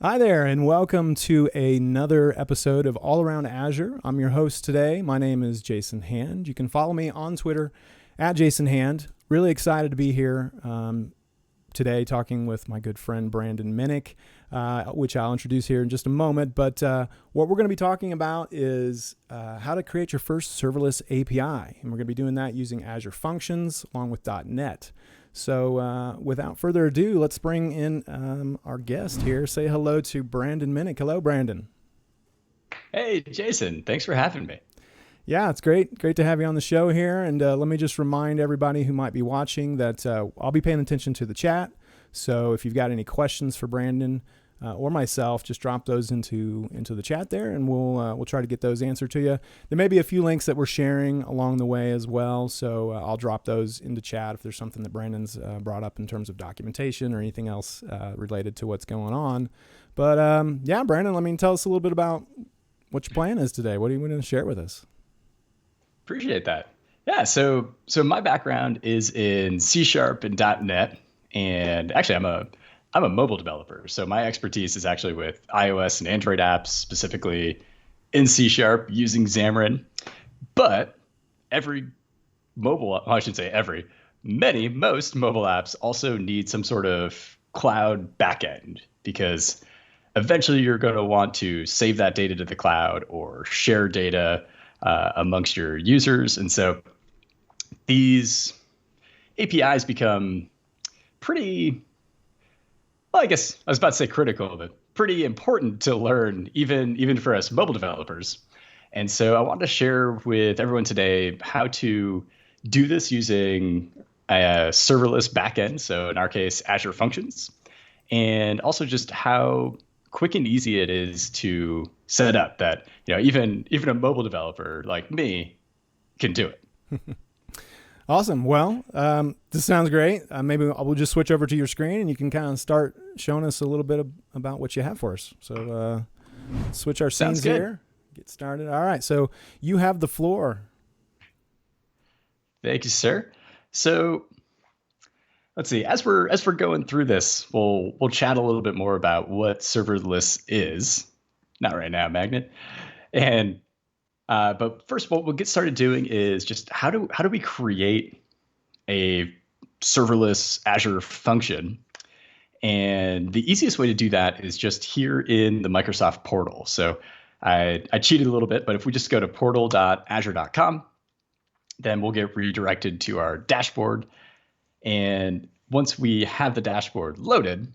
Hi there, and welcome to another episode of All Around Azure. I'm your host today. My name is Jason Hand. You can follow me on Twitter at Jason Hand. Really excited to be here today talking with my good friend Brandon Minnick, which I'll introduce here in just a moment. But what we're going to be talking about is how to create your first serverless API. And we're going to be doing that using Azure Functions along with .NET. So without further ado, let's bring in our guest here. Say hello to Brandon Minnick. Hello, Brandon. Hey, Jason, thanks for having me. Yeah, it's great. Great to have you on the show here. And let me just remind everybody who might be watching that I'll be paying attention to the chat. So if you've got any questions for Brandon or myself, just drop those into the chat there, and we'll try to get those answered to you. There may be a few links that we're sharing along the way as well, so I'll drop those into chat if there's something that Brandon's brought up in terms of documentation or anything else related to what's going on. But yeah, Brandon, let me tell us a little bit about what your plan is today. What are you going to share with us? Appreciate that. Yeah, so my background is in C# and .NET, and actually I'm a mobile developer. So my expertise is actually with iOS and Android apps, specifically in C# using Xamarin. But every I shouldn't say every, most mobile apps also need some sort of cloud backend, because eventually you're going to want to save that data to the cloud or share data amongst your users. And so these APIs become pretty, well, I guess I was about to say critical, but pretty important to learn, even for us mobile developers. And so I wanted to share with everyone today how to do this using a serverless backend. So in our case, Azure Functions, and also just how quick and easy it is to set up that, even a mobile developer like me can do it. Awesome. Well, this sounds great. Maybe we'll just switch over to your screen and you can kind of start showing us a little bit about what you have for us. So switch our scenes here, get started. All right. So you have the floor. Thank you, sir. So let's see. As we're going through this, we'll chat a little bit more about what serverless is. Not right now, Magnet. And but first, what we'll get started doing is just how do we create a serverless Azure function? And the easiest way to do that is just here in the Microsoft portal. So I cheated a little bit, but if we just go to portal.azure.com, then we'll get redirected to our dashboard. And once we have the dashboard loaded,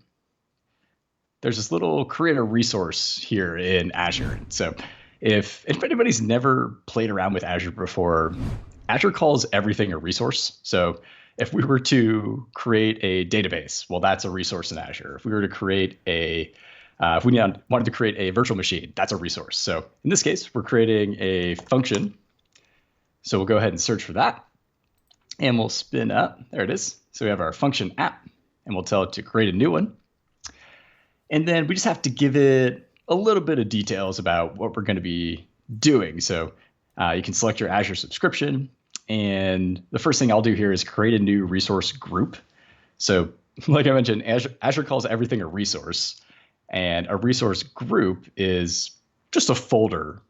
there's this little create a resource here in Azure. So if anybody's never played around with Azure before, Azure calls everything a resource. So if we were to create a database, well, that's a resource in Azure. If we were to create if we wanted to create a virtual machine, that's a resource. So in this case, we're creating a function. So we'll go ahead and search for that, and we'll spin up. There it is. So we have our function app, and we'll tell it to create a new one. And then we just have to give it a little bit of details about what we're going to be doing. So you can select your Azure subscription. And the first thing I'll do here is create a new resource group. So like I mentioned, Azure calls everything a resource. And a resource group is just a folder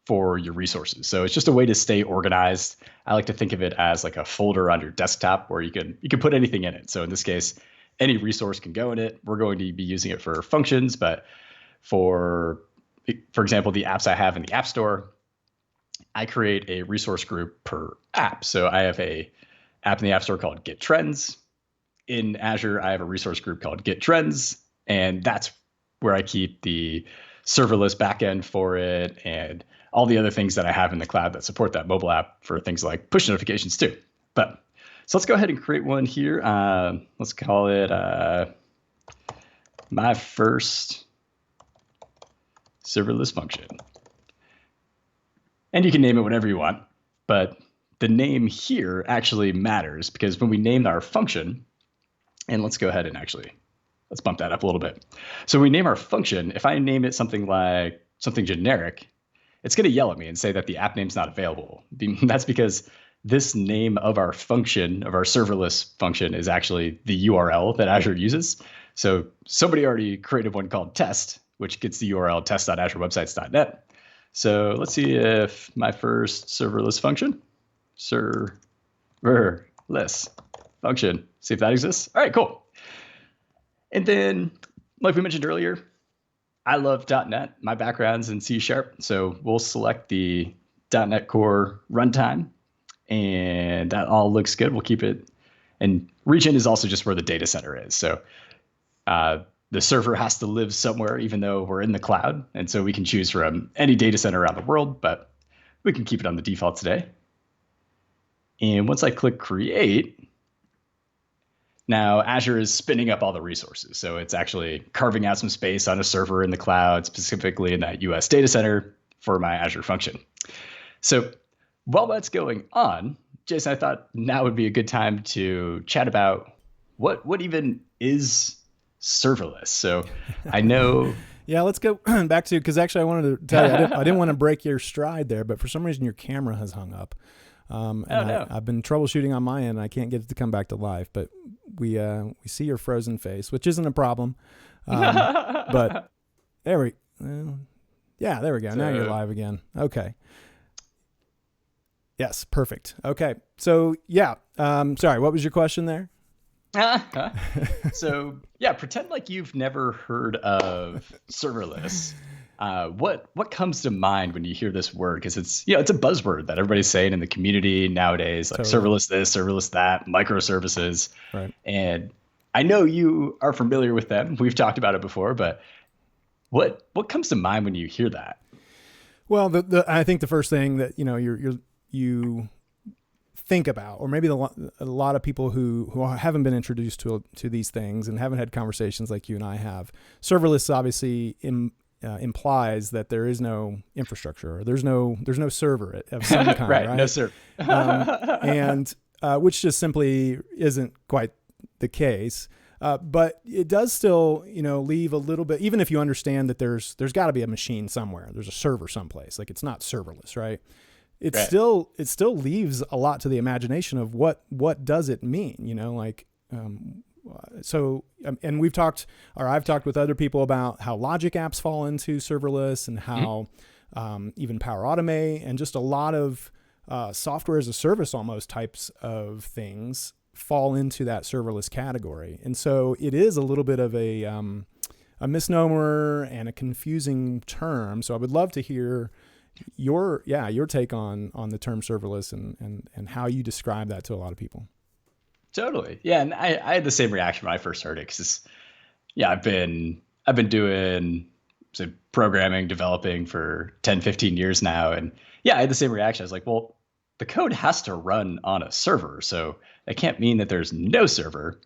for your resources. So it's just a way to stay organized. I like to think of it as like a folder on your desktop where you can put anything in it. So in this case, any resource can go in it. We're going to be using it for functions, but for example, the apps I have in the App Store, I create a resource group per app. So I have a app in the App Store called Get Trends. In Azure, I have a resource group called Get Trends, and that's where I keep the serverless backend for it and all the other things that I have in the cloud that support that mobile app for things like push notifications too. So let's go ahead and create one here. Let's call it my first serverless function. And you can name it whatever you want, but the name here actually matters, because when we name our function, and let's go ahead and let's bump that up a little bit. So when we name our function, if I name it something generic, it's going to yell at me and say that the app name's not available. That's because this name of our function, of our serverless function, is actually the URL that Azure uses. So somebody already created one called test, which gets the URL test.azurewebsites.net. So let's see if my first serverless function, serverless function, see if that exists. All right, cool. And then, like we mentioned earlier, I love .NET. My background's in C#, so we'll select the .NET Core runtime, and that all looks good. We'll keep it. And region is also just where the data center is. So the server has to live somewhere, even though we're in the cloud. And so we can choose from any data center around the world, but we can keep it on the default today. And once I click create, now Azure is spinning up all the resources. So it's actually carving out some space on a server in the cloud, specifically in that US data center for my Azure function. So while that's going on, Jason, I thought now would be a good time to chat about what even is serverless. So I know. Yeah, let's go back to, because actually I wanted to tell you, I didn't want to break your stride there, but for some reason your camera has hung up. I've been troubleshooting on my end. I can't get it to come back to life, but we see your frozen face, which isn't a problem. But there we go. So, now you're live again. Okay. Yes, perfect. Okay. So yeah, sorry, what was your question there? So yeah, pretend like you've never heard of serverless. What comes to mind when you hear this word? Because it's a buzzword that everybody's saying in the community nowadays, like totally. Serverless this, serverless that, microservices. Right. And I know you are familiar with them. We've talked about it before, but what comes to mind when you hear that? Well, I think the first thing that you think about, or maybe a lot of people who haven't been introduced to these things and haven't had conversations like you and I have, serverless obviously implies that there is no infrastructure, or there's no server of some kind, right? No server, and which just simply isn't quite the case. But it does still, leave a little bit, even if you understand that there's got to be a machine somewhere, there's a server someplace, like it's not serverless, right? It still leaves a lot to the imagination of what does it mean, so, and I've talked with other people about how logic apps fall into serverless, and how even Power Automate and just a lot of software as a service almost types of things fall into that serverless category. And so it is a little bit of a misnomer and a confusing term. So I would love to hear your take on the term serverless and how you describe that to a lot of people. Totally. Yeah. And I had the same reaction when I first heard it, because I've been doing programming, developing for 10, 15 years now. And I had the same reaction. I was like, well, the code has to run on a server, so it can't mean that there's no server.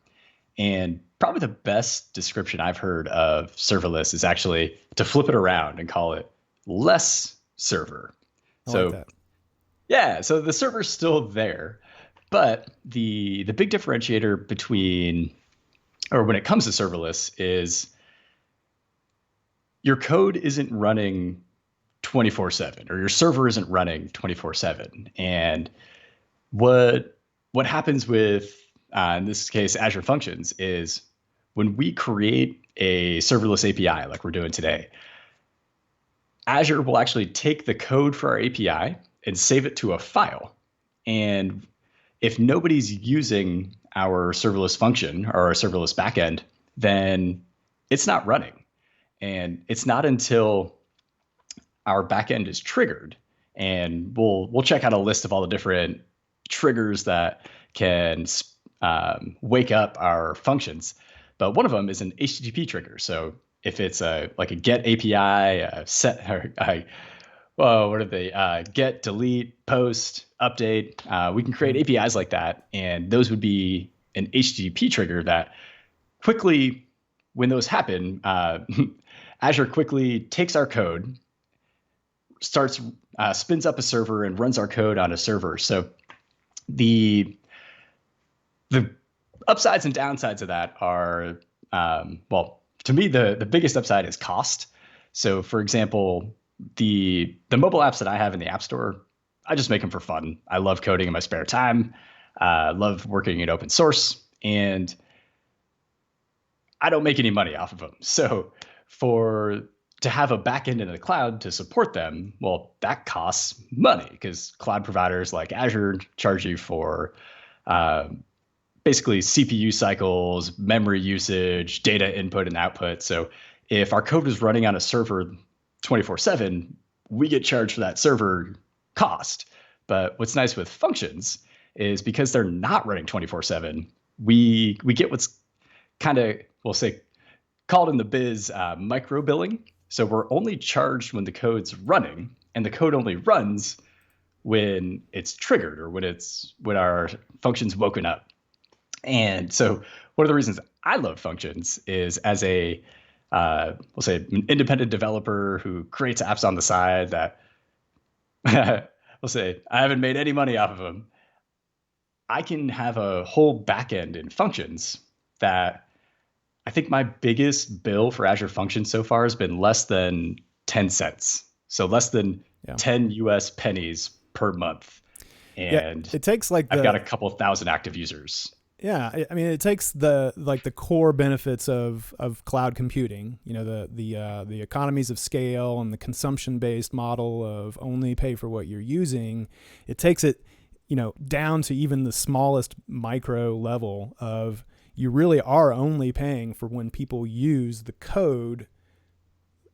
And probably the best description I've heard of serverless is actually to flip it around and call it less server. Like that. Yeah, so the server's still there, but the big differentiator between, or when it comes to serverless, is your code isn't running 24/7, or your server isn't running 24/7. And what happens with, in this case, Azure Functions, is when we create a serverless API like we're doing today, Azure will actually take the code for our API and save it to a file. And if nobody's using our serverless function or our serverless backend, then it's not running. And it's not until our backend is triggered, and we'll check out a list of all the different triggers that can wake up our functions. But one of them is an HTTP trigger. So if it's like a get API, a set, or what are they? Get, delete, post, update. We can create APIs like that, and those would be an HTTP trigger that quickly, when those happen, Azure quickly takes our code, spins up a server, and runs our code on a server. So the upsides and downsides of that are, to me, the biggest upside is cost. So for example, the mobile apps that I have in the App Store, I just make them for fun. I love coding in my spare time. Love working in open source, and I don't make any money off of them. So for to have a backend in the cloud to support them, well, that costs money because cloud providers like Azure charge you for uh, basically CPU cycles, memory usage, data input and output. So if our code is running on a server 24/7, we get charged for that server cost. But what's nice with functions is because they're not running 24/7, we get what's kind of, we'll say, called in the biz micro billing. So we're only charged when the code's running, and the code only runs when it's triggered or when our function's woken up. And so one of the reasons I love functions is as a we'll say an independent developer who creates apps on the side that we'll say I haven't made any money off of them. I can have a whole backend in functions that I think my biggest bill for Azure Functions so far has been less than 10 cents. So less than 10 US pennies per month. And it takes like I've got a couple thousand active users. Yeah, I mean, it takes the core benefits of cloud computing. You know, the economies of scale and the consumption based model of only pay for what you're using. It takes it, down to even the smallest micro level of you really are only paying for when people use the code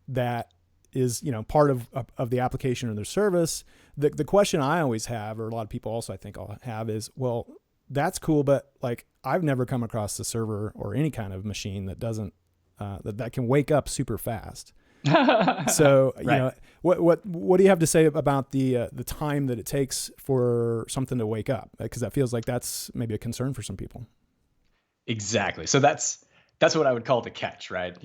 that is part of the application or their service. The question I always have, or a lot of people also I think I'll have, is, well, that's cool, but like I've never come across a server or any kind of machine that doesn't that can wake up super fast. So right. What do you have to say about the time that it takes for something to wake up? Because that feels like that's maybe a concern for some people. Exactly. So that's what I would call the catch, right?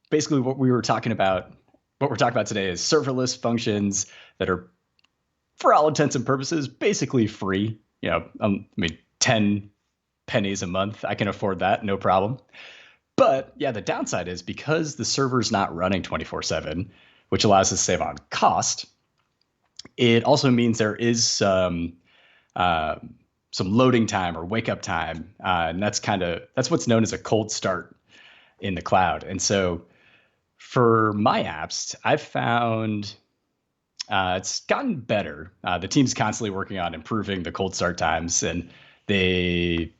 Basically what we're talking about today is serverless functions that are, for all intents and purposes, basically free. 10 pennies a month, I can afford that, no problem. But yeah, the downside is because the server's not running 24/7, which allows us to save on cost, it also means there is some loading time or wake up time. And that's what's known as a cold start in the cloud. And so for my apps, I've found it's gotten better. The team's constantly working on improving the cold start times, and they've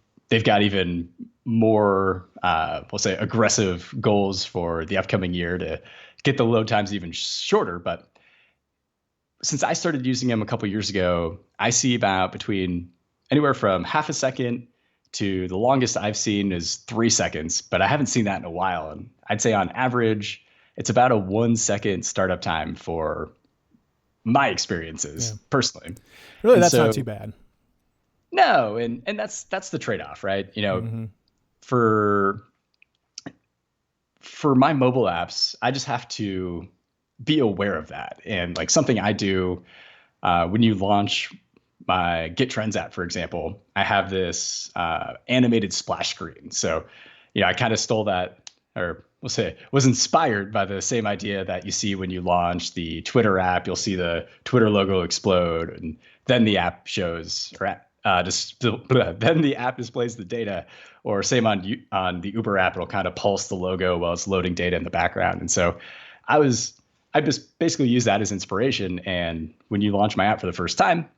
got even more, we'll say, aggressive goals for the upcoming year to get the load times even shorter. But since I started using them a couple years ago, I see about between anywhere from half a second to the longest I've seen is 3 seconds, but I haven't seen that in a while. And I'd say on average, it's about a 1 second startup time for my experiences personally. Really, that's not too bad. No, and that's the trade-off, right? For my mobile apps, I just have to be aware of that. And like something I do when you launch my Git Trends app, for example, I have this animated splash screen. So, I kind of stole that, or we'll say was inspired by the same idea that you see when you launch the Twitter app. You'll see the Twitter logo explode, and then the app shows, or then the app displays the data. Or same on the Uber app, it'll kind of pulse the logo while it's loading data in the background. And so I just basically use that as inspiration. And when you launch my app for the first time,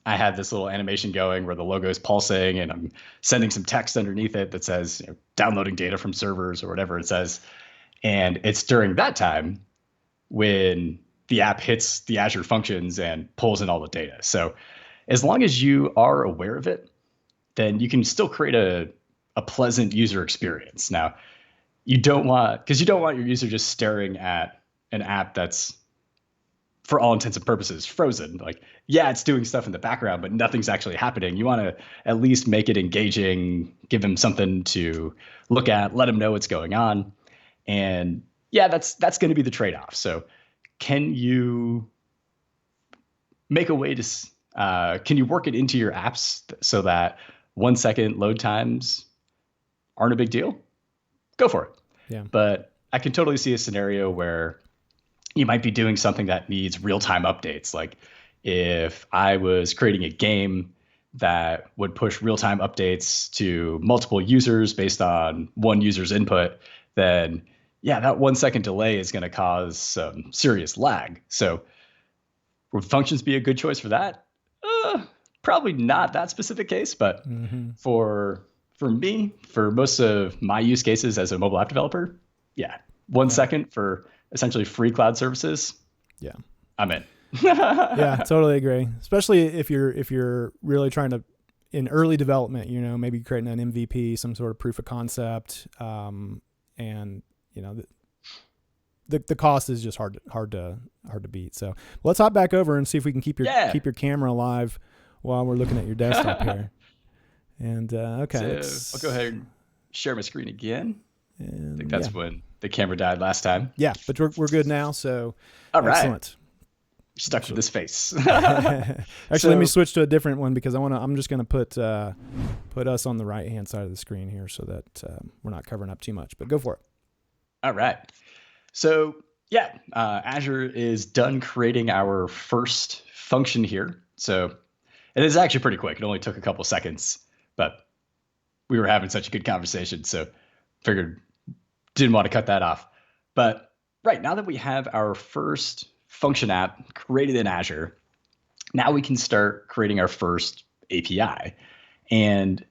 I have this little animation going where the logo is pulsing, and I'm sending some text underneath it that says downloading data from servers or whatever it says. And it's during that time when the app hits the Azure Functions and pulls in all the data. So as long as you are aware of it, then you can still create a pleasant user experience. Now, you don't want your user just staring at an app that's, for all intents and purposes, frozen. Like, yeah, it's doing stuff in the background, but nothing's actually happening. You want to at least make it engaging, give them something to look at, let them know what's going on. And yeah, that's going to be the trade-off. So can you make a way to, can you work it into your apps so that 1 second load times aren't a big deal? Go for it. Yeah. But I can totally see a scenario where you might be doing something that needs real-time updates. Like if I was creating a game that would push real-time updates to multiple users based on one user's input, then yeah, that 1 second delay is going to cause some serious lag. So would functions be a good choice for that? Probably not that specific case, but for me, for most of my use cases as a mobile app developer, yeah, 1 second for essentially free cloud services. Yeah, I'm in. Yeah, totally agree. Especially if you're really trying to, in early development, maybe creating an MVP, some sort of proof of concept, and the cost is just hard to beat. So let's hop back over and see if we can keep your camera alive while we're looking at your desktop here. And okay, so I'll go ahead and share my screen again. I think that's when the camera died last time. Yeah, but we're good now. So all right. Excellent. Stuck to this face. Actually, let me switch to a different one because I'm just going to put us on the right hand side of the screen here so that we're not covering up too much. But go for it. All right. So yeah, Azure is done creating our first function here. So it is actually pretty quick. It only took a couple seconds, but we were having such a good conversation, so figured didn't want to cut that off. But right now that we have our first function app created in Azure, now we can start creating our first API. And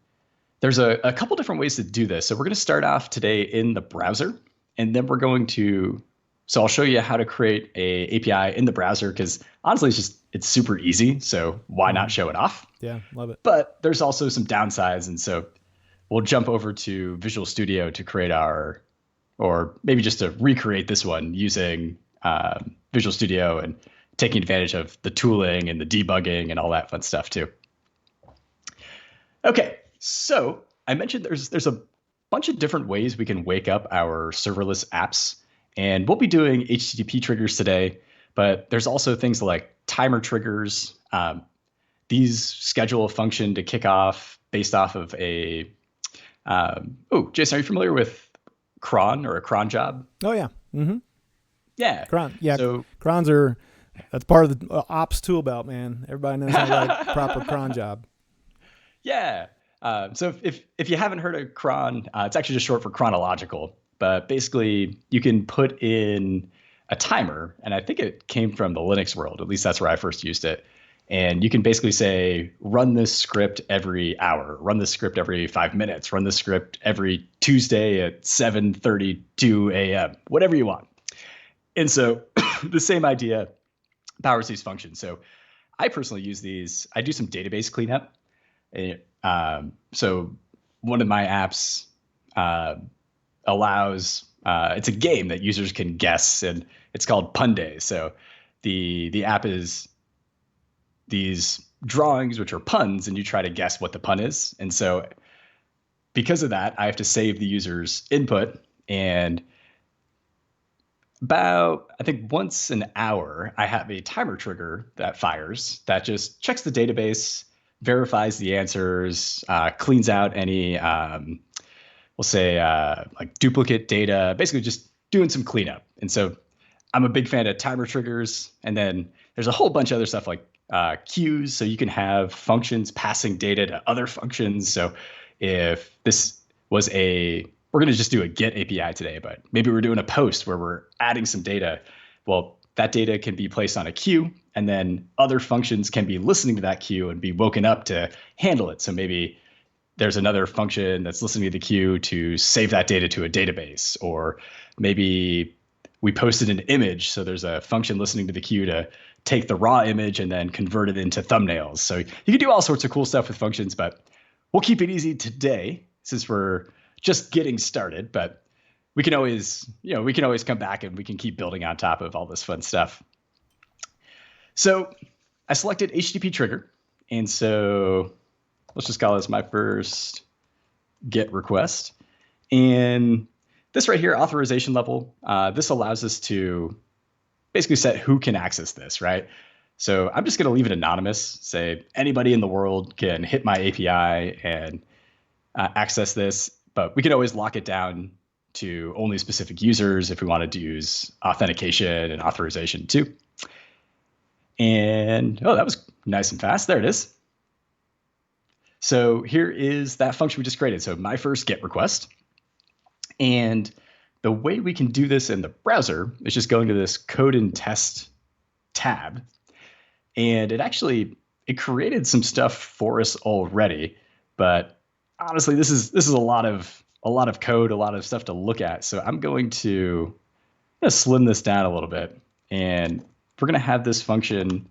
there's a couple different ways to do this. So we're going to start off today in the browser, and then we're going to, so I'll show you how to create a API in the browser because honestly, it's super easy. So why not show it off? Yeah, love it. But there's also some downsides. And so we'll jump over to Visual Studio to create or maybe just to recreate this one using Visual Studio and taking advantage of the tooling and the debugging and all that fun stuff too. Okay, so I mentioned there's a bunch of different ways we can wake up our serverless apps, and we'll be doing HTTP triggers today, but there's also things like timer triggers. These schedule a function to kick off based off of a, Jason, are you familiar with cron or a cron job? Oh yeah. Mm-hmm. Yeah. Cron. Yeah. So crons that's part of the ops tool belt, man. Everybody knows how to write proper cron job. Yeah. So if you haven't heard of cron, it's actually just short for chronological. But basically, you can put in a timer, and I think it came from the Linux world. At least that's where I first used it. And you can basically say, run this script every hour, run this script every 5 minutes, run this script every Tuesday at 7:32 a.m., whatever you want. And so the same idea powers these functions. So I personally use these. I do some database cleanup. So one of my apps allows, it's a game that users can guess, and it's called Pun Day. So the app is these drawings, which are puns, and you try to guess what the pun is. And so because of that, I have to save the user's input, and about, I think once an hour, I have a timer trigger that fires that just checks the database, verifies the answers, cleans out any, we'll say like duplicate data, basically just doing some cleanup. And so I'm a big fan of timer triggers. And then there's a whole bunch of other stuff like queues. So you can have functions passing data to other functions. So if this was we're going to just do a get API today, but maybe we're doing a post where we're adding some data. Well, that data can be placed on a queue, and then other functions can be listening to that queue and be woken up to handle it. So maybe there's another function that's listening to the queue to save that data to a database, or maybe we posted an image. So there's a function listening to the queue to take the raw image and then convert it into thumbnails. So you can do all sorts of cool stuff with functions, but we'll keep it easy today since we're just getting started. But we can always come back and we can keep building on top of all this fun stuff. So I selected HTTP trigger. And so let's just call this my first GET request. And this right here, authorization level, this allows us to basically set who can access this, right? So I'm just going to leave it anonymous, say anybody in the world can hit my API and access this, but we can always lock it down to only specific users if we wanted to use authentication and authorization too. And that was nice and fast. There it is. So here is that function we just created. So my first GET request. And the way we can do this in the browser is just going to this code and test tab. And it created some stuff for us already. But honestly, this is a lot of code, a lot of stuff to look at. So I'm going to slim this down a little bit. And we're going to have this function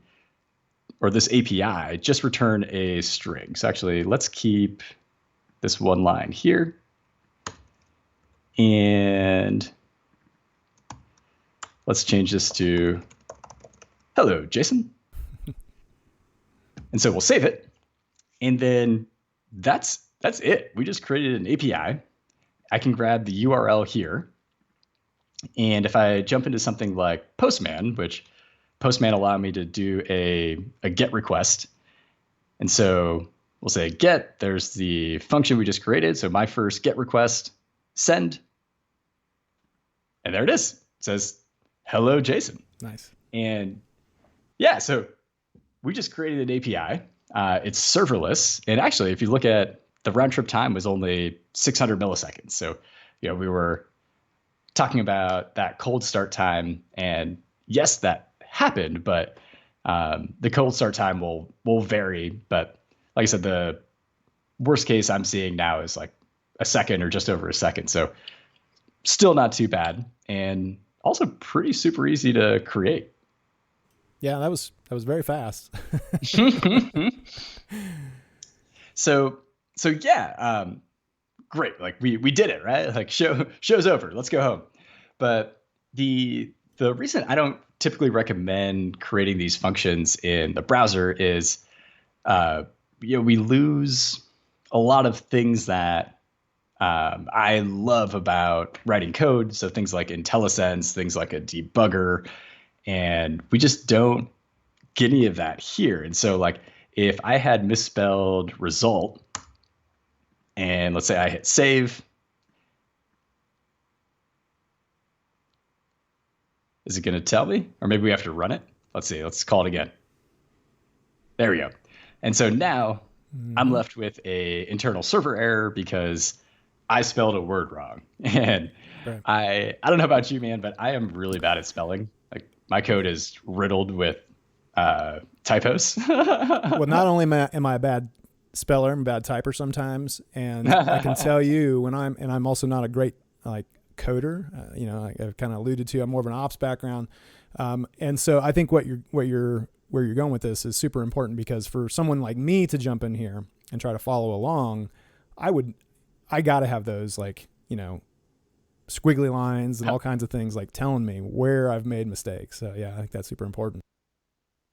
or this API just return a string. So actually, let's keep this one line here. And let's change this to hello, Jason. And so we'll save it. And then that's it. We just created an API. I can grab the URL here. And if I jump into something like Postman, which Postman allowed me to do a GET request. And so we'll say GET, there's the function we just created. So my first GET request, send. And there it is. It says, hello, Jason. Nice. And yeah, so we just created an API. It's serverless. And actually, if you look at the round trip time was only 600 milliseconds. So, we were talking about that cold start time. And yes, that happened, but the cold start time will vary. But like I said, the worst case I'm seeing now is like a second or just over a second. So still not too bad. And also pretty super easy to create. Yeah, that was very fast. So yeah, great. Like we did it, right? Like show's over. Let's go home. But the reason I don't typically recommend creating these functions in the browser is, we lose a lot of things that I love about writing code. So things like IntelliSense, things like a debugger, and we just don't get any of that here. And so like if I had misspelled result, and let's say I hit save, is it going to tell me? Or maybe we have to run it. Let's see. Let's call it again. There we go. And so now I'm left with a internal server error because I spelled a word wrong. And Right. I don't know about you, man, but I am really bad at spelling. Like my code is riddled with typos. Well, not only am I a bad speller, I'm a bad typer sometimes, and I can tell you when I'm also not a great like coder. I've kind of alluded to. I'm more of an ops background, and so I think where you're going with this is super important, because for someone like me to jump in here and try to follow along, I got to have those squiggly lines and all kinds of things like telling me where I've made mistakes. So yeah, I think that's super important.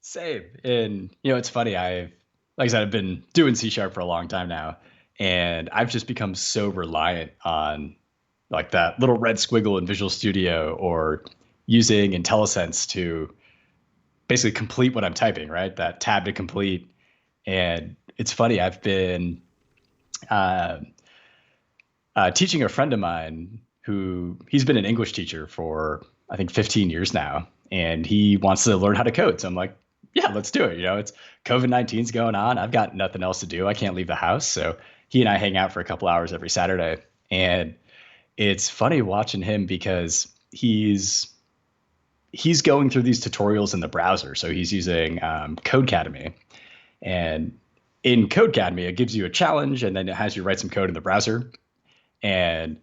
Same. And it's funny. Like I said, I've been doing C# for a long time now, and I've just become so reliant on like that little red squiggle in Visual Studio or using IntelliSense to basically complete what I'm typing, right? That tab to complete. And it's funny, I've been teaching a friend of mine he's been an English teacher for, I think, 15 years now, and he wants to learn how to code. So I'm like, yeah, let's do it. It's COVID-19's going on. I've got nothing else to do. I can't leave the house. So he and I hang out for a couple hours every Saturday. And it's funny watching him because he's going through these tutorials in the browser. So he's using Codecademy. And in Codecademy, it gives you a challenge and then it has you write some code in the browser. And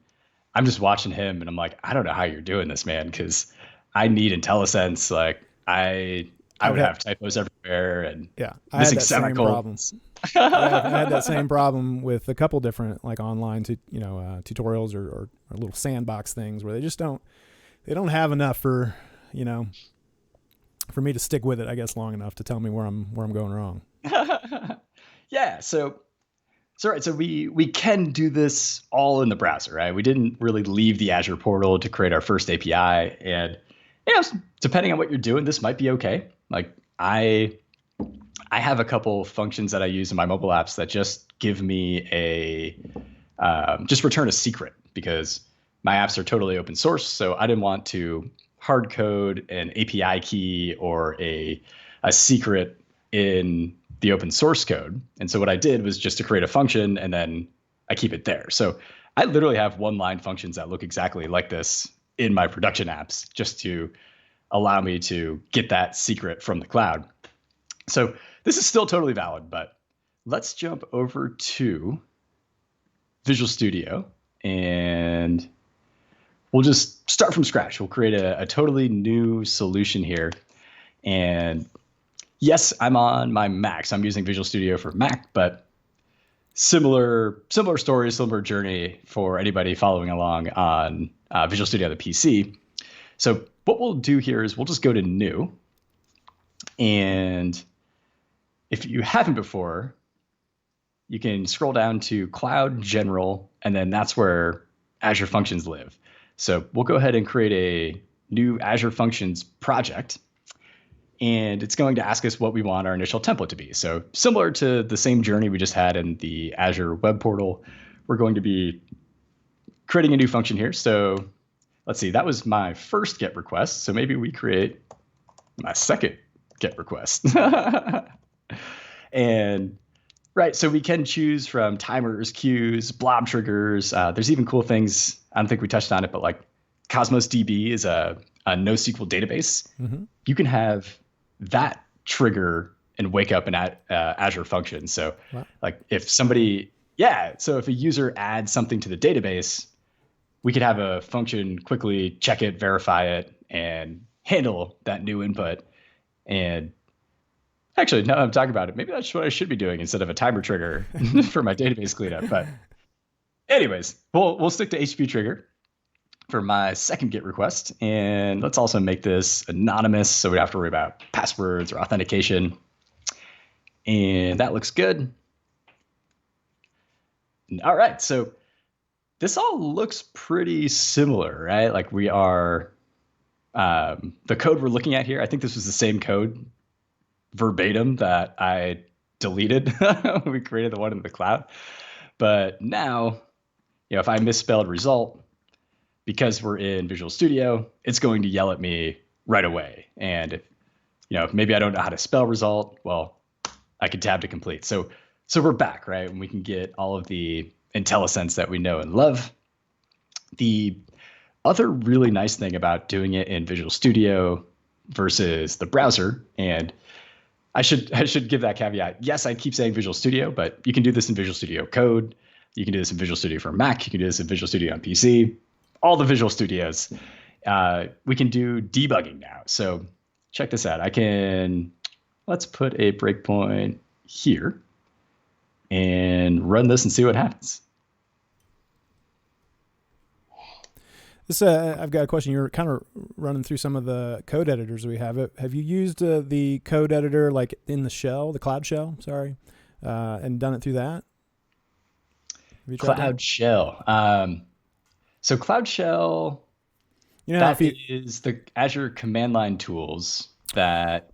I'm just watching him and I'm like, I don't know how you're doing this, man, because I need IntelliSense. Like I would have typos everywhere and missing semicolons. I had that same problem with a couple different like online tutorials or little sandbox things where they don't have enough for me to stick with it, I guess, long enough to tell me where I'm going wrong. Yeah. So we can do this all in the browser, right? We didn't really leave the Azure portal to create our first API. And depending on what you're doing, this might be okay. Like I have a couple functions that I use in my mobile apps that just give me just return a secret, because my apps are totally open source. So I didn't want to hard code an API key or a secret in the open source code. And so what I did was just to create a function and then I keep it there. So I literally have one-line functions that look exactly like this in my production apps just to allow me to get that secret from the cloud. So this is still totally valid, but let's jump over to Visual Studio and we'll just start from scratch. We'll create a totally new solution here. And yes, I'm on my Mac, so I'm using Visual Studio for Mac, but similar story, similar journey for anybody following along on Visual Studio on the PC. So what we'll do here is we'll just go to New. And if you haven't before, you can scroll down to Cloud General, and then that's where Azure Functions live. So we'll go ahead and create a new Azure Functions project. And it's going to ask us what we want our initial template to be. So similar to the same journey we just had in the Azure web portal, we're going to be creating a new function here. So let's see, that was my first GET request. So maybe we create my second GET request. And right, so we can choose from timers, queues, blob triggers. There's even cool things. I don't think we touched on it, but like Cosmos DB is a NoSQL database. Mm-hmm. You can have that trigger and wake up in Azure Functions. So like if somebody, so if a user adds something to the database, we could have a function quickly check it, verify it, and handle that new input. And actually, now that I'm talking about it, maybe that's what I should be doing instead of a timer trigger for my database cleanup. But anyways, we'll stick to HTTP trigger for my second GET request. And let's also make this anonymous so we don't have to worry about passwords or authentication. And that looks good. All right, so this all looks pretty similar, right? Like we are, the code we're looking at here, I think this was the same code verbatim that I deleted when we created the one in the cloud. But now, if I misspelled result, because we're in Visual Studio, it's going to yell at me right away. And if maybe I don't know how to spell result, well, I can tab to complete. So we're back, right? And we can get all of the IntelliSense that we know and love. The other really nice thing about doing it in Visual Studio versus the browser, and I should give that caveat. Yes, I keep saying Visual Studio, but you can do this in Visual Studio Code. You can do this in Visual Studio for Mac. You can do this in Visual Studio on PC. All the Visual Studios. We can do debugging now. So check this out. Let's put a breakpoint here and run this and see what happens. I've got a question. You're kind of running through some of the code editors we have. Have you used the code editor like in the shell, the Cloud Shell, and done it through that? Cloud Shell. So Cloud Shell, is the Azure command line tools that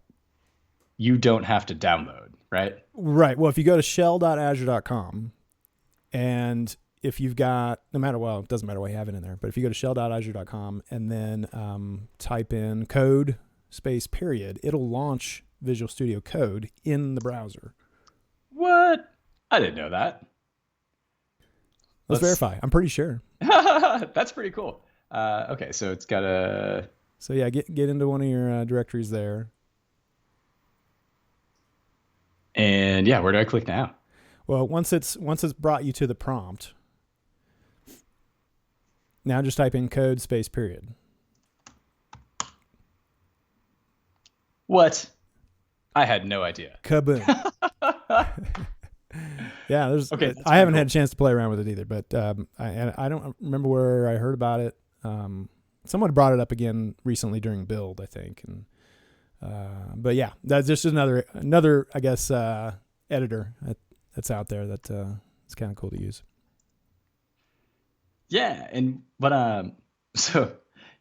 you don't have to download, right? Right. Well, if you go to shell.azure.com and if you've got, it doesn't matter what you have it in there, but if you go to shell.azure.com and then type in code space period, it'll launch Visual Studio Code in the browser. What? I didn't know that. Let's verify. I'm pretty sure. That's pretty cool. Okay, so it's got a... So yeah, get into one of your directories there. And yeah, where do I click now? Well, once it's brought you to the prompt, now just type in code space period. What? I had no idea. Kaboom. Yeah, okay. I haven't had a chance to play around with it either, but I don't remember where I heard about it. Someone brought it up again recently during build, I think. And but yeah, that's just another I guess editor that's out there that it's kind of cool to use. Yeah, so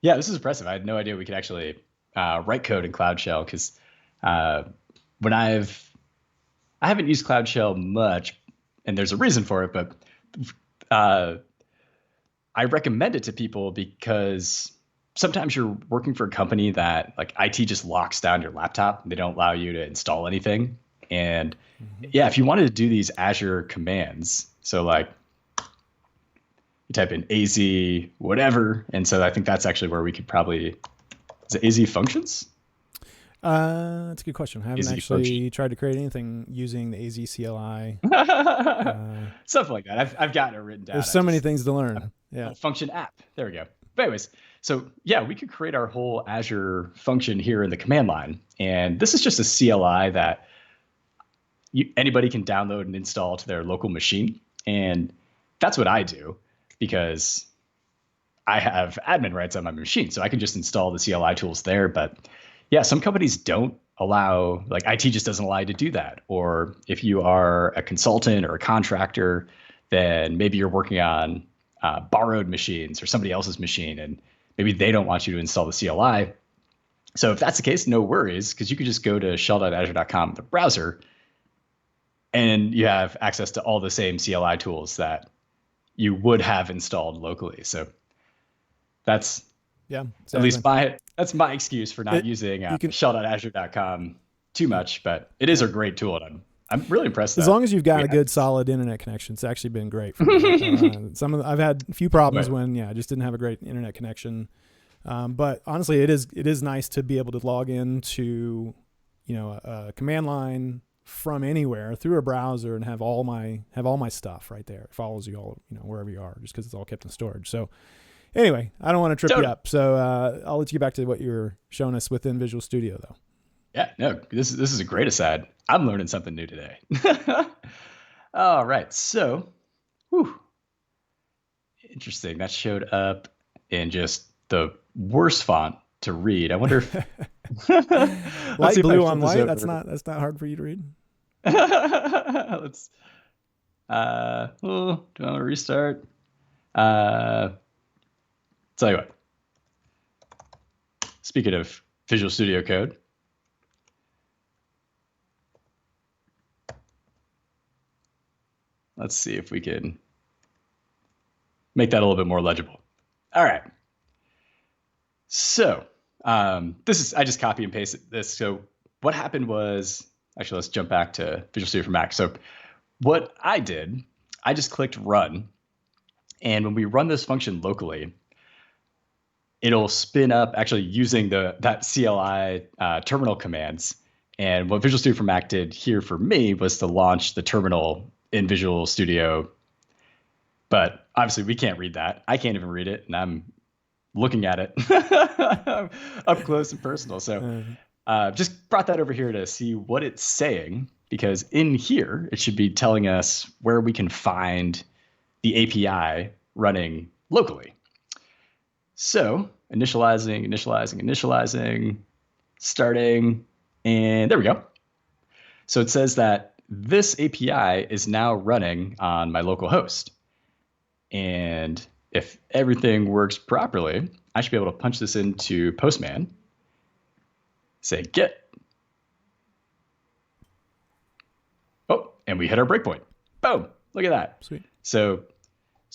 yeah, this is impressive. I had no idea we could actually write code in Cloud Shell because when I haven't used Cloud Shell much, and there's a reason for it, but I recommend it to people because sometimes you're working for a company that like IT just locks down your laptop. They don't allow you to install anything. And yeah, if you wanted to do these Azure commands, so like you type in AZ whatever. And so I think that's actually where we could probably, is it AZ Functions? That's a good question. I haven't AZ actually function. tried to create anything using the AZ CLI. Something like that. I've gotten it written down. There's so many things to I'm learn. Yeah. a function app. There we go. But anyways, so yeah, we could create our whole Azure function here in the command line. And this is just a CLI that anybody can download and install to their local machine. And that's what I do because I have admin rights on my machine. So I can just install the CLI tools there. But yeah, some companies don't allow, like IT just doesn't allow you to do that. Or if you are a consultant or a contractor, then maybe you're working on borrowed machines or somebody else's machine, and maybe they don't want you to install the CLI. So if that's the case, no worries, because you could just go to shell.azure.com in the browser, and you have access to all the same CLI tools that you would have installed locally. So that's exactly. at least that's my excuse for not using shell.azure.com too much, but it is a great tool, and I'm really impressed. As long as you've got a good, solid internet connection, it's actually been great for me. I've had a few problems when I just didn't have a great internet connection. But honestly, it is nice to be able to log into, a command line from anywhere through a browser and have all my stuff right there. It follows you all, wherever you are, just because it's all kept in storage. So anyway, I don't want to trip you up. So I'll let you get back to what you're showing us within Visual Studio, though. Yeah, no, this is a great aside. I'm learning something new today. All right, so, interesting. That showed up in just the worst font to read. I wonder if light blue on white. That's not hard for you to read. Let's. Do I want to restart? Tell you what. Speaking of Visual Studio Code. Let's see if we can make that a little bit more legible. All right. So I just copy and pasted this. So what happened was, actually, let's jump back to Visual Studio for Mac. So what I did, I just clicked run. And when we run this function locally, it'll spin up actually using that CLI terminal commands. And what Visual Studio for Mac did here for me was to launch the terminal in Visual Studio. But obviously we can't read that. I can't even read it, and I'm looking at it up close and personal. So just brought that over here to see what it's saying, because in here it should be telling us where we can find the API running locally. So initializing, starting, and there we go. So it says that this API is now running on my local host. And if everything works properly, I should be able to punch this into Postman, say get. Oh, and we hit our breakpoint. Boom, look at that. Sweet. So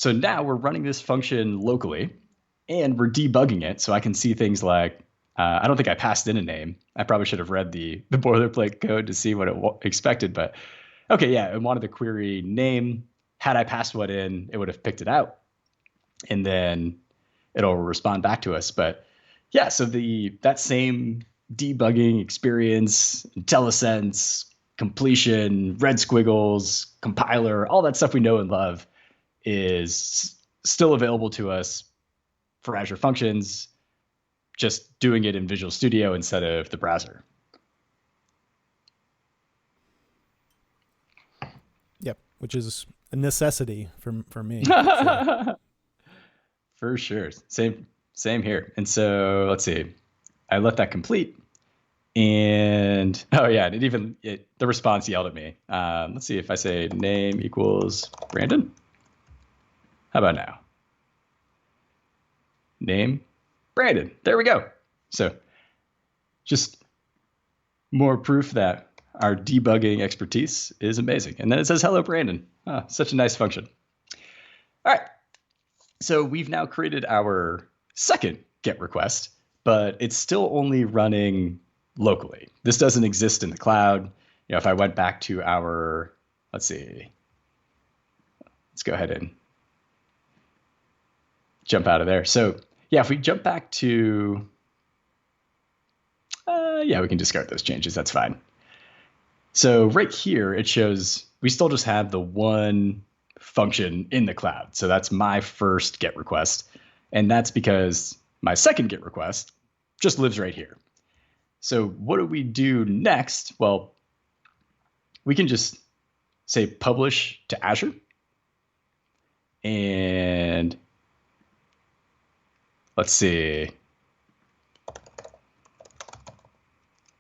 now we're running this function locally, and we're debugging it, so I can see things like, I don't think I passed in a name. I probably should have read the boilerplate code to see what it expected, but okay, yeah, it wanted the query name. Had I passed one in, it would have picked it out, and then it'll respond back to us. But yeah, so that same debugging experience, IntelliSense, completion, red squiggles, compiler, all that stuff we know and love is still available to us for Azure Functions, just doing it in Visual Studio instead of the browser. Yep, which is a necessity for me. For sure. Same here. And so let's see. I let that complete. And oh yeah, the response yelled at me. Let's see if I say name equals Brandon. How about now? Name Brandon. There we go. So just more proof that our debugging expertise is amazing. And then it says, hello, Brandon. Oh, such a nice function. All right. So we've now created our second GET request, but it's still only running locally. This doesn't exist in the cloud. If I went back to our, let's go ahead and jump out of there. So yeah, if we jump back to, yeah, we can discard those changes. That's fine. So right here, it shows we still just have the one function in the cloud. So that's my first GET request. And that's because my second GET request just lives right here. So what do we do next? Well, we can just say publish to Azure. And let's see.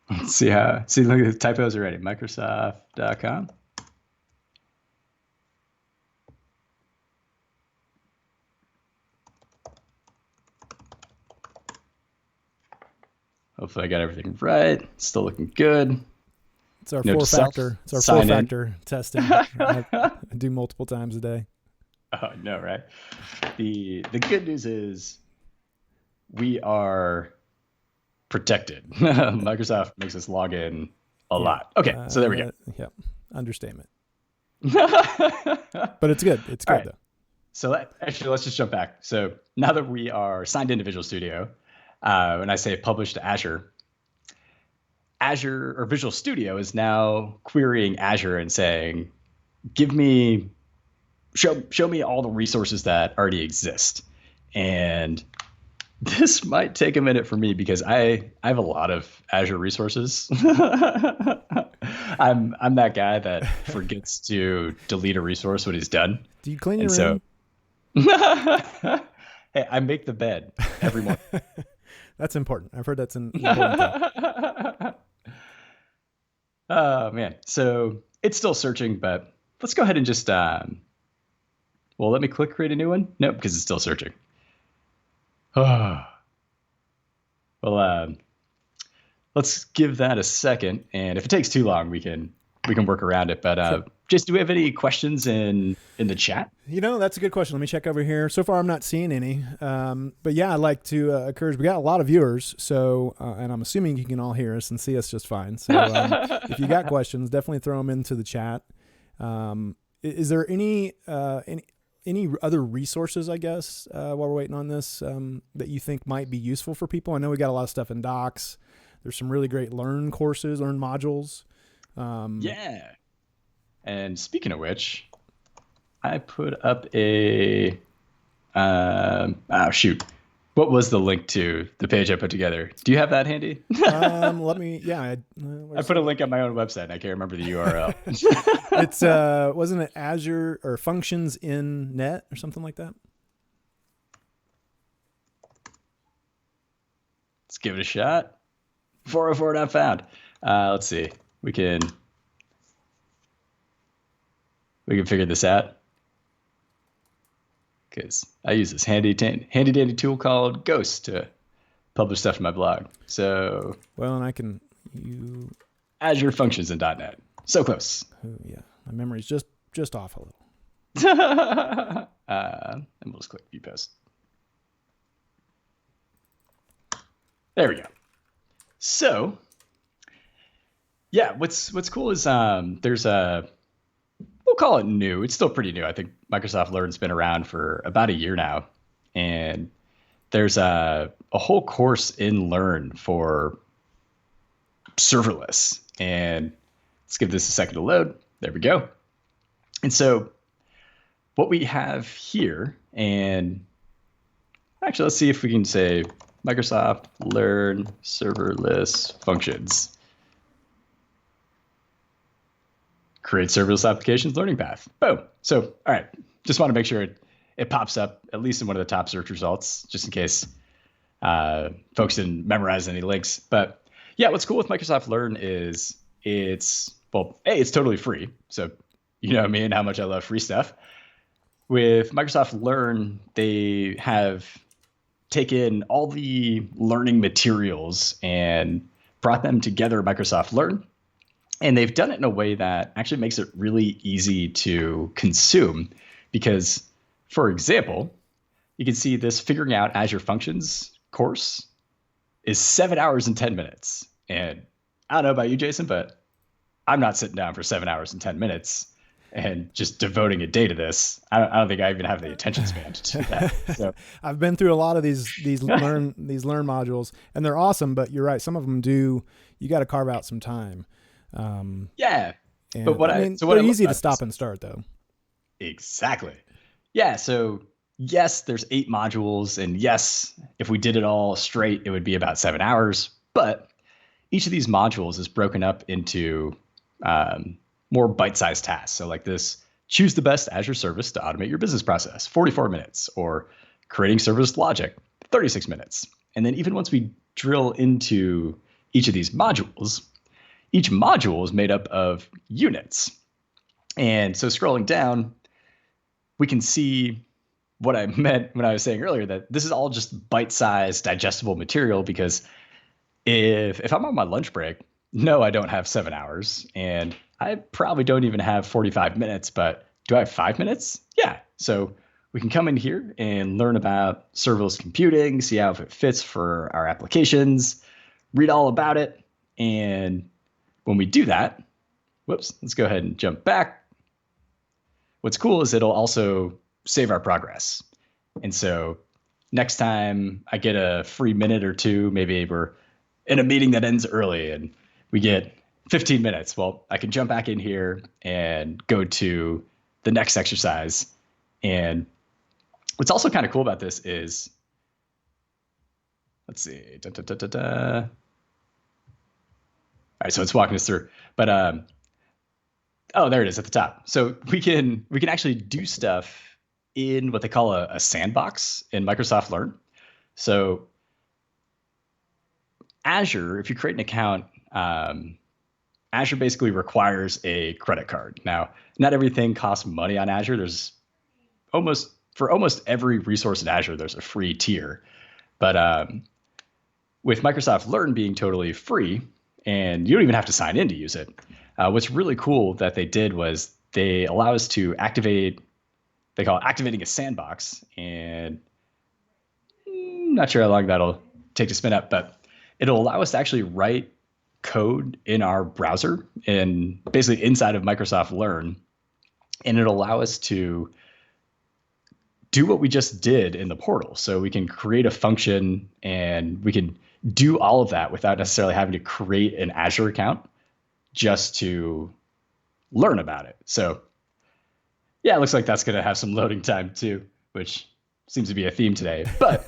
Let's see look at the typos already. Microsoft.com. Hopefully I got everything right. Still looking good. It's our four-factor. It's our four-factor testing. I do multiple times a day. Oh no, right? The good news is we are protected. Microsoft makes us log in a lot. Okay, so there we go. Yeah, understatement. But it's good. It's good right. Though. So actually, let's just jump back. So now that we are signed into Visual Studio, when I say publish to Azure, Azure or Visual Studio is now querying Azure and saying, show me all the resources that already exist. And this might take a minute for me because I have a lot of Azure resources. I'm that guy that forgets to delete a resource when he's done. Do you clean your room? Hey, I make the bed every morning. That's important. I've heard that's an important thing. Oh man, so it's still searching, but let's go ahead and just well, let me click create a new one. Nope, because it's still searching. Oh. Well, let's give that a second, and if it takes too long, we can work around it. But sure. Jason, do we have any questions in the chat? That's a good question. Let me check over here. So far, I'm not seeing any. But yeah, I'd like to encourage. We got a lot of viewers, so and I'm assuming you can all hear us and see us just fine. So if you got questions, definitely throw them into the chat. Is there any other resources, I guess, while we're waiting on this, that you think might be useful for people? I know we got a lot of stuff in Docs. There's some really great Learn courses, Learn modules. Yeah. And speaking of which, I put up a, what was the link to the page I put together? Do you have that handy? I put a link on my own website. And I can't remember the URL. It's, wasn't it Azure or Functions in Net or something like that? Let's give it a shot. 404 not found. Let's see. We can figure this out because I use this handy dandy tool called Ghost to publish stuff in my blog. So and Azure Functions and .NET. So close. Oh yeah, my memory's just off a little. And we'll just click view post. There we go. So yeah, what's cool is there's we'll call it new. It's still pretty new. I think Microsoft Learn's been around for about a year now. And there's a whole course in Learn for serverless. And let's give this a second to load. There we go. And so what we have here, and actually, let's see if we can say Microsoft Learn serverless functions. Create serverless applications learning path. Boom. So, all right. Just want to make sure it pops up at least in one of the top search results, just in case folks didn't memorize any links. But yeah, what's cool with Microsoft Learn is it's totally free. So you know me and how much I love free stuff. With Microsoft Learn, they have taken all the learning materials and brought them together in Microsoft Learn. And they've done it in a way that actually makes it really easy to consume because, for example, you can see this Figuring Out Azure Functions course is 7 hours and 10 minutes. And I don't know about you, Jason, but I'm not sitting down for 7 hours and 10 minutes. and just devoting a day to this. I don't think I even have the attention span to do that. So I've been through a lot of these learn modules, and they're awesome. But you're right, some of them do. You got to carve out some time. yeah, And, but they're easy to stop and start though. Exactly. Yeah. So yes, there's 8 modules, and yes, if we did it all straight, it would be about 7 hours. But each of these modules is broken up into more bite-sized tasks. So like this, choose the best Azure service to automate your business process, 44 minutes, or creating service logic, 36 minutes. And then even once we drill into each of these modules, each module is made up of units. And so scrolling down, we can see what I meant when I was saying earlier that this is all just bite-sized, digestible material, because if I'm on my lunch break, no, I don't have 7 hours, and I probably don't even have 45 minutes, but do I have 5 minutes? Yeah. So we can come in here and learn about serverless computing, see how it fits for our applications, read all about it. And when we do that, whoops, let's go ahead and jump back. What's cool is it'll also save our progress. And so next time I get a free minute or two, maybe we're in a meeting that ends early and we get 15 minutes. Well, I can jump back in here and go to the next exercise. And what's also kind of cool about this is, let's see. All right, so it's walking us through. But oh, there it is at the top. So we can actually do stuff in what they call a sandbox in Microsoft Learn. So Azure, if you create an account, Azure basically requires a credit card. Now, not everything costs money on Azure. There's for almost every resource in Azure, there's a free tier. But with Microsoft Learn being totally free, and you don't even have to sign in to use it, what's really cool that they did was they allow us to activate, they call it activating a sandbox. And I'm not sure how long that'll take to spin up, but it'll allow us to actually write code in our browser and basically inside of Microsoft Learn. And it'll allow us to do what we just did in the portal. So we can create a function and we can do all of that without necessarily having to create an Azure account just to learn about it. So yeah, it looks like that's going to have some loading time too, which seems to be a theme today. But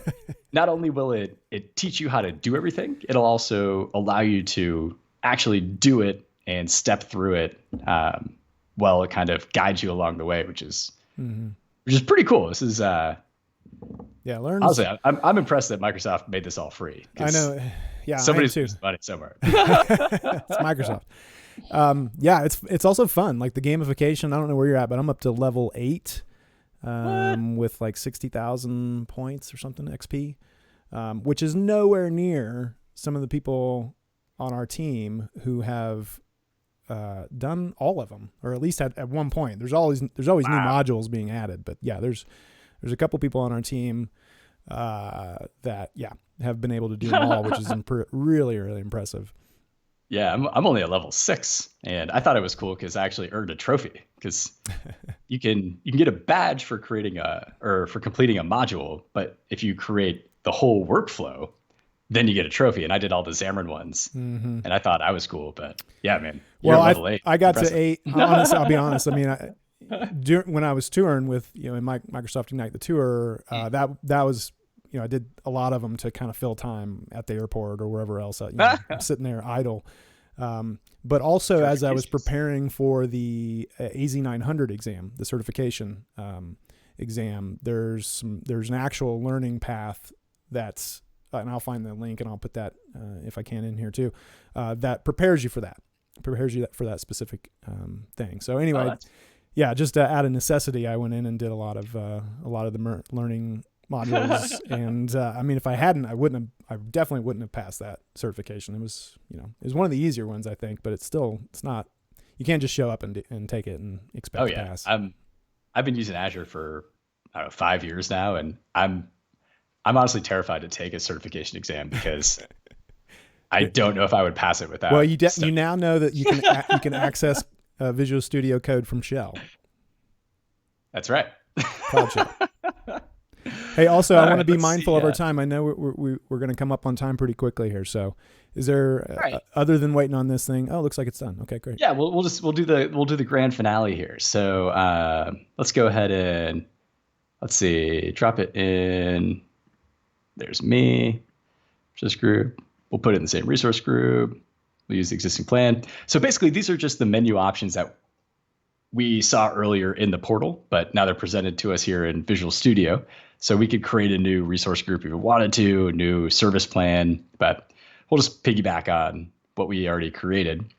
not only will it teach you how to do everything, it'll also allow you to actually do it and step through it while it kind of guides you along the way, which is pretty cool. This is Learn. Honestly, I'm impressed that Microsoft made this all free. I know. Yeah, somebody's using money somewhere. It's Microsoft. It's also fun. Like the gamification. I don't know where you're at, but I'm up to level 8 with like 60,000 points or something XP, which is nowhere near some of the people on our team who have done all of them, or at least at one point. There's always new modules being added, but yeah, there's a couple people on our team that have been able to do them all, which is really, really impressive. Yeah, I'm only at level 6, and I thought it was cool because I actually earned a trophy. Because you can get a badge for completing a module, but if you create the whole workflow, then you get a trophy. And I did all the Xamarin ones, and I thought I was cool. But yeah, man, you're level 8. I got to 8. Honestly, I'll be honest. I mean, when I was touring with in Microsoft Ignite the tour, that was I did a lot of them to kind of fill time at the airport or wherever else, sitting there idle. But also as I was preparing for the AZ900 exam, the certification exam, there's an actual learning path that's, and I'll find the link and I'll put that if I can in here too, that prepares you for that, for that specific thing. So anyway, just out of necessity, I went in and did a lot of the learning modules. And I mean, if I hadn't, I definitely wouldn't have passed that certification. It was, it was one of the easier ones, I think, but it's not, you can't just show up and take it and expect to pass. I've been using Azure for, 5 years now. And I'm honestly terrified to take a certification exam because I don't know if I would pass it without. Well, you now know that you can access Visual Studio Code from shell. That's right. Cloud Shell. Hey, also, I All want to right, be let's mindful see. of our time. I know we're going to come up on time pretty quickly here. So, is there All right. other than waiting on this thing? Oh, it looks like it's done. Okay, great. Yeah, we'll do the grand finale here. So let's go ahead and let's see, drop it in. There's me, this group. We'll put it in the same resource group. We'll use the existing plan. So basically, these are just the menu options that we saw earlier in the portal, but now they're presented to us here in Visual Studio. So we could create a new resource group if we wanted to, a new service plan, but we'll just piggyback on what we already created.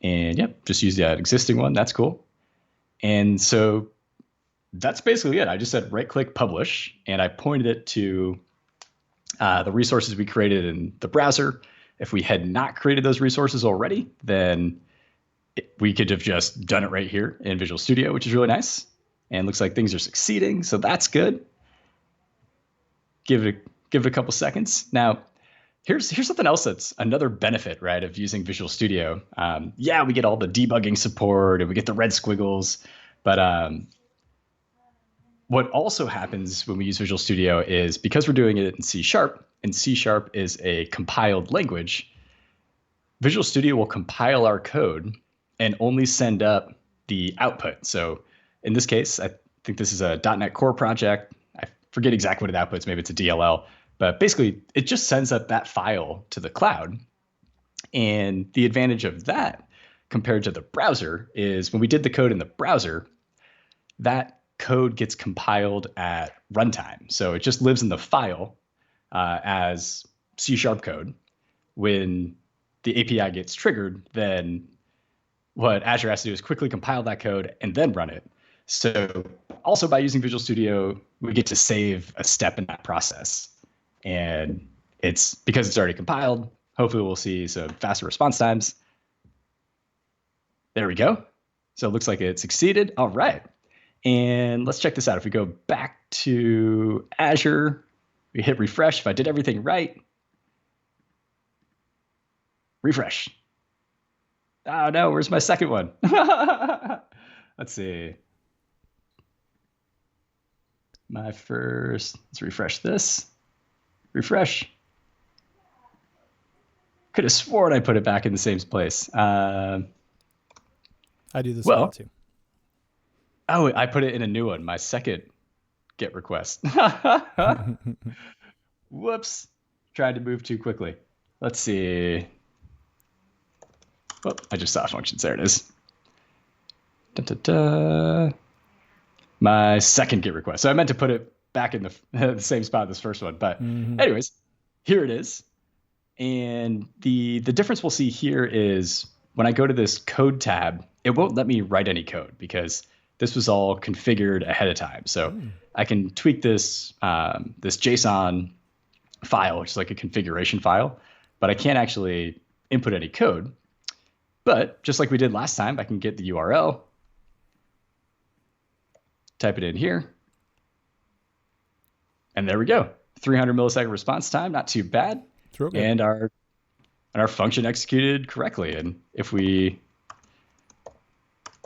And yep, just use that existing one. That's cool. And so that's basically it. I just said right click publish, and I pointed it to the resources we created in the browser. If we had not created those resources already, then we could have just done it right here in Visual Studio, which is really nice. And looks like things are succeeding, so that's good. Give it a couple seconds. Now, here's something else that's another benefit, right, of using Visual Studio. Yeah, we get all the debugging support and we get the red squiggles, but what also happens when we use Visual Studio is because we're doing it in C#, and C# is a compiled language, Visual Studio will compile our code and only send up the output. So in this case, I think this is a .NET Core project. I forget exactly what it outputs. Maybe it's a DLL. But basically, it just sends up that file to the cloud. And the advantage of that compared to the browser is when we did the code in the browser, that code gets compiled at runtime. So it just lives in the file as C# code. When the API gets triggered, then what Azure has to do is quickly compile that code and then run it. So also by using Visual Studio, we get to save a step in that process. And it's because it's already compiled, hopefully we'll see some faster response times. There we go. So it looks like it succeeded. All right. And let's check this out. If we go back to Azure, we hit refresh. If I did everything right, refresh. Oh no, where's my second one? Let's see. My first, let's refresh this. Refresh. Could have sworn I put it back in the same place. I do this a well, lot too. Oh, I put it in a new one, my second GET request. Whoops. Tried to move too quickly. Let's see. Oh, I just saw functions. There it is. Da, da, da. My second GET request. So I meant to put it back in the same spot as this first one. But anyways, here it is. And the difference we'll see here is when I go to this code tab, it won't let me write any code because this was all configured ahead of time. So I can tweak this this JSON file, which is like a configuration file, but I can't actually input any code. But just like we did last time, I can get the URL, type it in here, and there we go. 300 millisecond response time, not too bad. And our function executed correctly. And if we,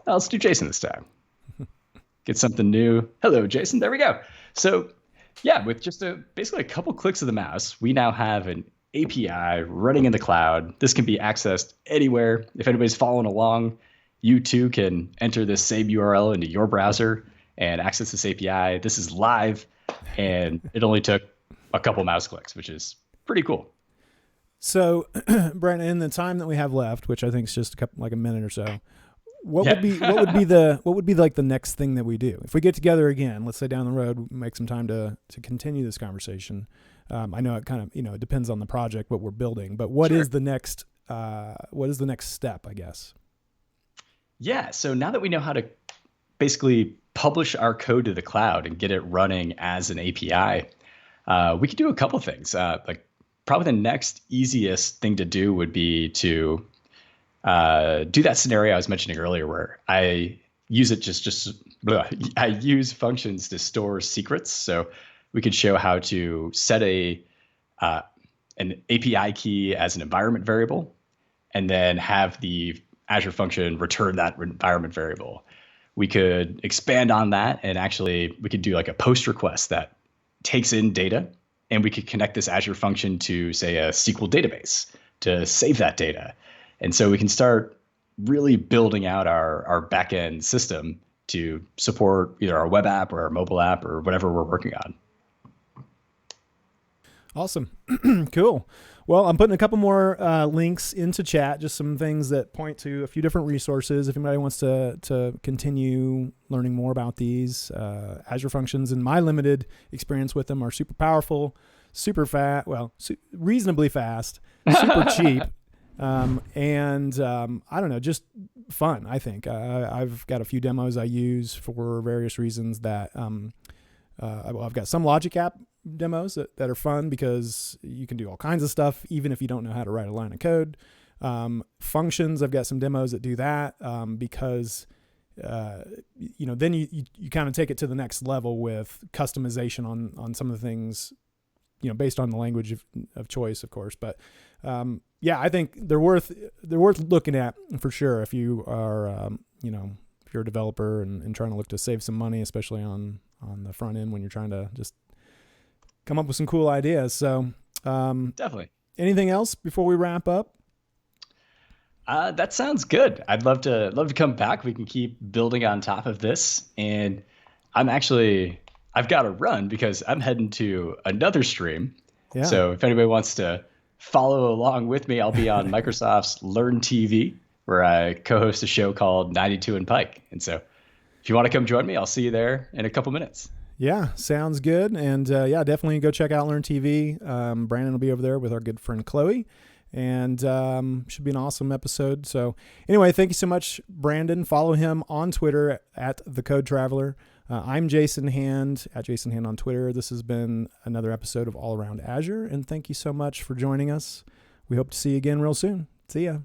let's do JSON this time. Get something new. Hello, Jason. There we go. So yeah, with just basically a couple clicks of the mouse, we now have an API running in the cloud. This can be accessed anywhere. If anybody's following along, you too can enter this same URL into your browser and access this API. This is live, and it only took a couple mouse clicks, which is pretty cool. So, Brent, in the time that we have left, which I think is just like a minute or so, what would be like the next thing that we do if we get together again? Let's say down the road, make some time to continue this conversation. I know it kind of it depends on the project what we're building, but what is the next step, I guess? Yeah. So now that we know how to basically publish our code to the cloud and get it running as an API, we could do a couple things. Like probably the next easiest thing to do would be to do that scenario I was mentioning earlier, where I use it I use functions to store secrets. So we could show how to set an API key as an environment variable, and then have the Azure function return that environment variable. We could expand on that and actually we could do like a post request that takes in data, and we could connect this Azure function to, say, a SQL database to save that data. And so we can start really building out our backend system to support either our web app or our mobile app or whatever we're working on. Awesome. Cool. Well, I'm putting a couple more links into chat, just some things that point to a few different resources. If anybody wants to continue learning more about these, Azure Functions, in my limited experience with them, are super powerful, super fast, reasonably fast, super cheap, and I don't know, just fun, I think. I've got a few demos I use for various reasons that I've got some Logic app demos that are fun because you can do all kinds of stuff even if you don't know how to write a line of code. Functions, I've got some demos that do that because then you kind of take it to the next level with customization on some of the things, based on the language of choice, of course. But I think they're worth looking at for sure if you are if you're a developer and trying to look to save some money, especially on the front end when you're trying to just come up with some cool ideas. So definitely. Anything else before we wrap up? That sounds good. I'd love to come back. We can keep building on top of this. And I've got to run because I'm heading to another stream. Yeah. So if anybody wants to follow along with me, I'll be on Microsoft's Learn TV, where I co-host a show called 92 and Pike. And so if you want to come join me, I'll see you there in a couple minutes. Yeah, sounds good. And definitely go check out Learn TV. Brandon will be over there with our good friend Chloe, and should be an awesome episode. So anyway, thank you so much, Brandon. Follow him on Twitter at The Code Traveler. I'm Jason Hand, at Jason Hand on Twitter. This has been another episode of All Around Azure, and thank you so much for joining us. We hope to see you again real soon. See ya.